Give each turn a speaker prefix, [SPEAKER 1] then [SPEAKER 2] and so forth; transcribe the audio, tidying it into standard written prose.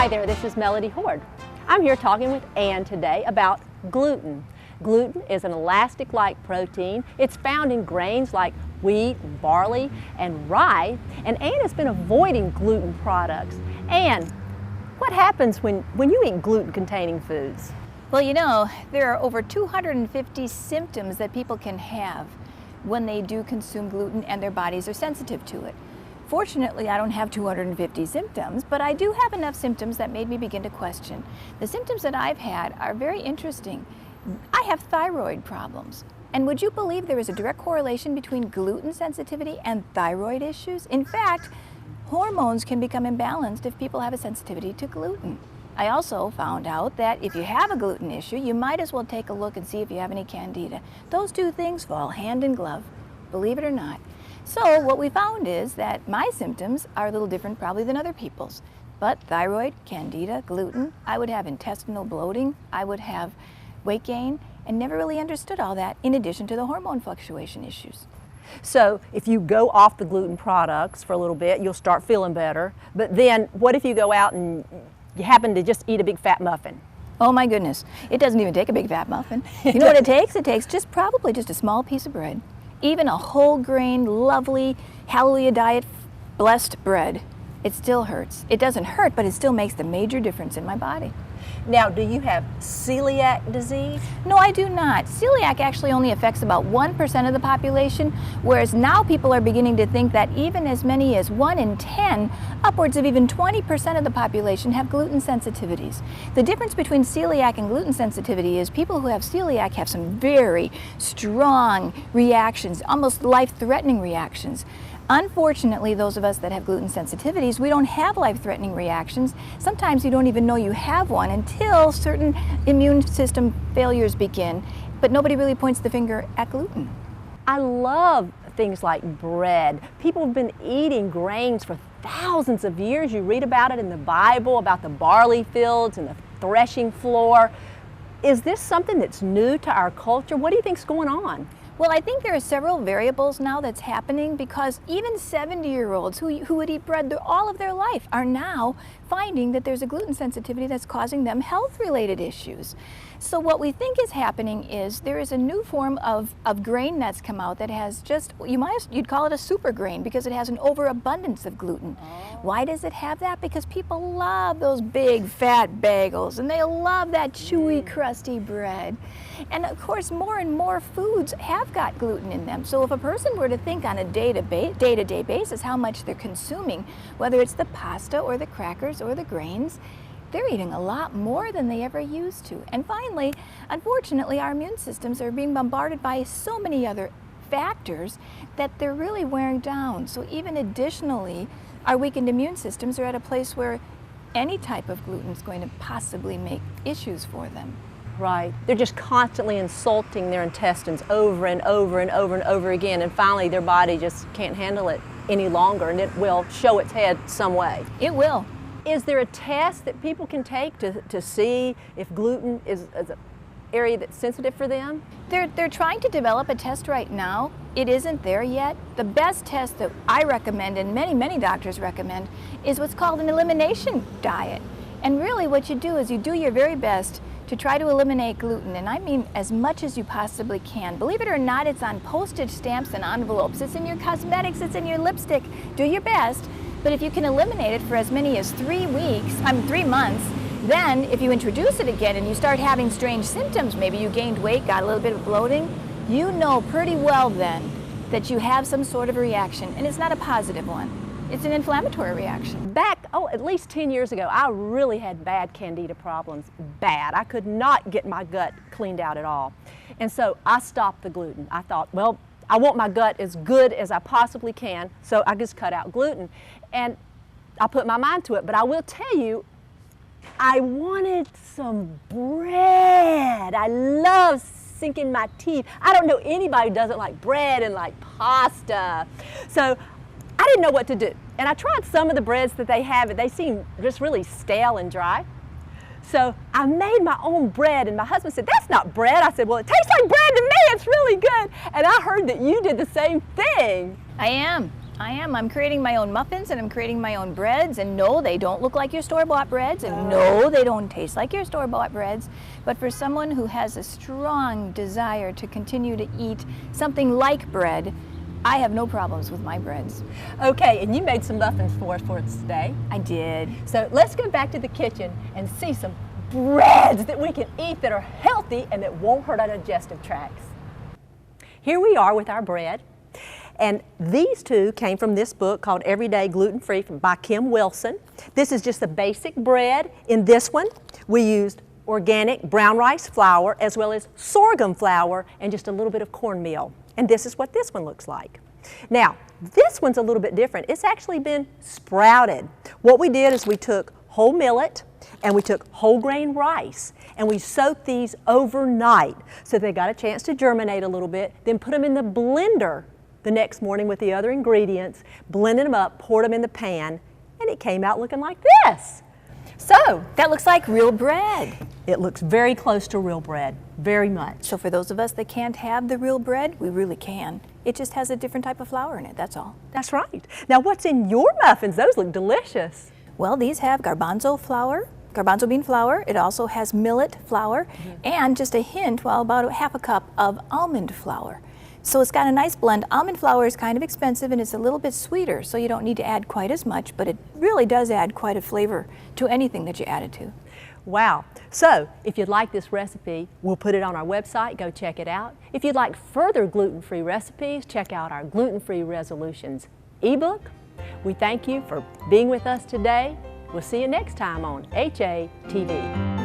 [SPEAKER 1] Hi there, this is Melody Horde. I'm here talking with Ann today about gluten. Gluten is an elastic-like protein. It's found in grains like wheat, barley, and rye. And Ann has been avoiding gluten products. Ann, what happens when you eat gluten-containing foods?
[SPEAKER 2] Well, you know, there are over 250 symptoms that people can have when they do consume gluten and their bodies are sensitive to it. Fortunately, I don't have 250 symptoms, but I do have enough symptoms that made me begin to question. The symptoms that I've had are very interesting. I have thyroid problems. And would you believe there is a direct correlation between gluten sensitivity and thyroid issues? In fact, hormones can become imbalanced if people have a sensitivity to gluten. I also found out that if you have a gluten issue, you might as well take a look and see if you have any candida. Those two things fall hand in glove, believe it or not. So what we found is that my symptoms are a little different probably than other people's. But thyroid, candida, gluten, I would have intestinal bloating, I would have weight gain, and never really understood all that in addition to the hormone fluctuation issues.
[SPEAKER 1] So if you go off the gluten products for a little bit, you'll start feeling better. But then what if you go out and you happen to just eat a big fat muffin?
[SPEAKER 2] Oh my goodness, it doesn't even take a big fat muffin. You know what it takes? It takes probably just a small piece of bread. Even a whole grain, lovely, hallelujah diet, blessed bread. It still hurts. It doesn't hurt, but it still makes the major difference in my body.
[SPEAKER 1] Now, do you have celiac disease?
[SPEAKER 2] No, I do not. Celiac actually only affects about 1% of the population, whereas now people are beginning to think that even as many as 1 in 10, upwards of even 20% of the population have gluten sensitivities. The difference between celiac and gluten sensitivity is people who have celiac have some very strong reactions, almost life-threatening reactions. Unfortunately, those of us that have gluten sensitivities, we don't have life-threatening reactions. Sometimes you don't even know you have one until certain immune system failures begin, but nobody really points the finger at gluten.
[SPEAKER 1] I love things like bread. People have been eating grains for thousands of years. You read about it in the Bible, about the barley fields and the threshing floor. Is this something that's new to our culture? What do you think's going on?
[SPEAKER 2] Well, I think there are several variables now that's happening because even 70-year-olds who would eat bread all of their life are now finding that there's a gluten sensitivity that's causing them health-related issues. So what we think is happening is there is a new form of grain that's come out that has just, you'd call it a super grain because it has an overabundance of gluten. Oh. Why does it have that? Because people love those big fat bagels and they love that chewy, crusty bread. And of course, more and more foods have got gluten in them. So if a person were to think on a day-to-day basis how much they're consuming, whether it's the pasta or the crackers or the grains, they're eating a lot more than they ever used to. And finally, unfortunately, our immune systems are being bombarded by so many other factors that they're really wearing down. So even additionally, our weakened immune systems are at a place where any type of gluten is going to possibly make issues for them.
[SPEAKER 1] Right. They're just constantly insulting their intestines over and over and over and over again, and finally their body just can't handle it any longer, and it will show its head some way.
[SPEAKER 2] It will.
[SPEAKER 1] Is there a test that people can take to see if gluten is an area that's sensitive for them?
[SPEAKER 2] They're trying to develop a test right now. It isn't there yet. The best test that I recommend, and many doctors recommend, is what's called an elimination diet. And really what you do is you do your very best to try to eliminate gluten, and I mean as much as you possibly can. Believe it or not, it's on postage stamps and envelopes. It's in your cosmetics, it's in your lipstick. Do your best, but if you can eliminate it for as many as 3 months, then if you introduce it again and you start having strange symptoms, maybe you gained weight, got a little bit of bloating, you know pretty well then that you have some sort of a reaction, and it's not a positive one. It's an inflammatory reaction.
[SPEAKER 1] Back, at least 10 years ago, I really had bad candida problems, bad. I could not get my gut cleaned out at all. And so I stopped the gluten. I thought, well, I want my gut as good as I possibly can, so I just cut out gluten. And I put my mind to it, but I will tell you, I wanted some bread. I love sinking my teeth. I don't know anybody who doesn't like bread and like pasta. So I didn't know what to do. And I tried some of the breads that they have, and they seem just really stale and dry. So I made my own bread, and my husband said, "That's not bread." I said, "Well, it tastes like bread to me. It's really good." And I heard that you did the same thing.
[SPEAKER 2] I am. I am. I'm creating my own muffins and I'm creating my own breads. And no, they don't look like your store-bought breads. And no, they don't taste like your store-bought breads. But for someone who has a strong desire to continue to eat something like bread, I have no problems with my breads.
[SPEAKER 1] Okay, and you made some muffins for us today.
[SPEAKER 2] I did.
[SPEAKER 1] So let's go back to the kitchen and see some breads that we can eat that are healthy and that won't hurt our digestive tracts. Here we are with our bread. And these two came from this book called Everyday Gluten Free by Kim Wilson. This is just the basic bread. In this one, we used organic brown rice flour as well as sorghum flour and just a little bit of cornmeal. And this is what this one looks like. Now, this one's a little bit different. It's actually been sprouted. What we did is we took whole millet and we took whole grain rice and we soaked these overnight so they got a chance to germinate a little bit, then put them in the blender the next morning with the other ingredients, blended them up, poured them in the pan, and it came out looking like this.
[SPEAKER 2] So, that looks like real bread.
[SPEAKER 1] It looks very close to real bread, very much.
[SPEAKER 2] So for those of us that can't have the real bread, we really can. It just has a different type of flour in it, that's all.
[SPEAKER 1] That's right. Now what's in your muffins? Those look delicious.
[SPEAKER 2] Well, these have garbanzo bean flour. It also has millet flour and just a hint, well, about a half a cup of almond flour. So it's got a nice blend. Almond flour is kind of expensive and it's a little bit sweeter, so you don't need to add quite as much, but it really does add quite a flavor to anything that you add it to.
[SPEAKER 1] Wow. So if you'd like this recipe, we'll put it on our website. Go check it out. If you'd like further gluten-free recipes, check out our Gluten-Free Resolutions ebook. We thank you for being with us today. We'll see you next time on HATV.